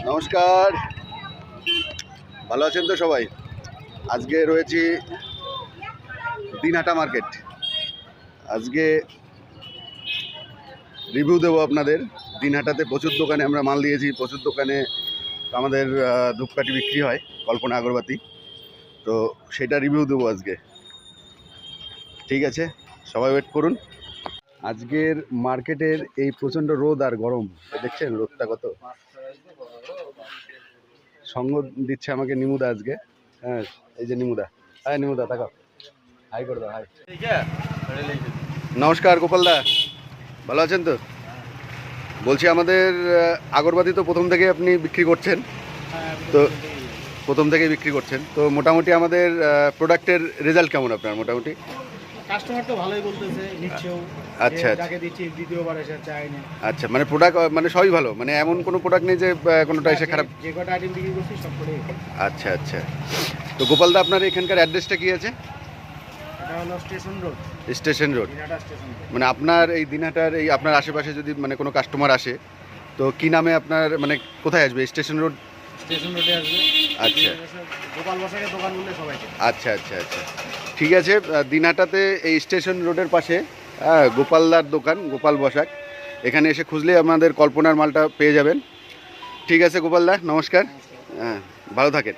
নমস্কার, ভালো আছেন তো সবাই? আজকে রয়েছি দিনহাটা মার্কেট। আজকে রিভিউ দেবো আপনাদের। দিনহাটাতে প্রচুর দোকানে আমরা মাল দিয়েছি, প্রচুর দোকানে আমাদের ধূপকাঠি বিক্রি হয়, কল্পনা আগরবাতি। তো সেটা রিভিউ দেবো আজকে। ঠিক আছে, সবাই ওয়েট করুন। আজকের মার্কেটের এই প্রচণ্ড রোদ আর গরম, দেখছেন রোদটা কত। সঙ্গ দিচ্ছে আমাকে নিমুদা আজকে। হ্যাঁ, এই যে নিমুদা। হ্যাঁ নিমুদা, তাকাও, হাই করে দাও, হাই। নমস্কার গোপালদা, ভালো আছেন তো? বলছি আমাদের আগরবাতি তো প্রথম থেকে আপনি বিক্রি করছেন, তো প্রথম থেকেই বিক্রি করছেন, তো মোটামুটি আমাদের প্রোডাক্টের রেজাল্ট কেমন আপনার? মোটামুটি কাস্টমার তো ভালোই বলতেছে, নিচ্ছেও। আচ্ছা যাকে দিচ্ছি দ্বিতীয়বার এসে চাই না। আচ্ছা, মানে প্রোডাক্ট মানে সবই ভালো, মানে এমন কোনো প্রোডাক্ট নেই যে কোনোটা এসে খারাপ? যে কটা আইটেম বিক্রি করছি সব কটাই। আচ্ছা আচ্ছা, তো গোপালদা আপনার এখানকার অ্যাড্রেসটা কি আছে? এটা হলো station road. Station road, Dinhata station road. মানে আপনার এই দিনহাটার এই আপনার আশেপাশে যদি মানে কোনো কাস্টমার আসে, তো কি নামে আপনার মানে কোথায় আসবে? স্টেশন রোড, স্টেশন রোডে আসবে। আচ্ছা গোপাল বসাকের দোকান বললে সবাই চেনে। আচ্ছা আচ্ছা আচ্ছা, ঠিক আছে। দিনহাটাতে এই স্টেশন রোডের পাশে গোপালদার দোকান, গোপাল বসাক। এখানে এসে খুঁজলে আমাদের কল্পনার মালটা পেয়ে যাবেন। ঠিক আছে গোপালদা, নমস্কার। হ্যাঁ, ভালো থাকেন।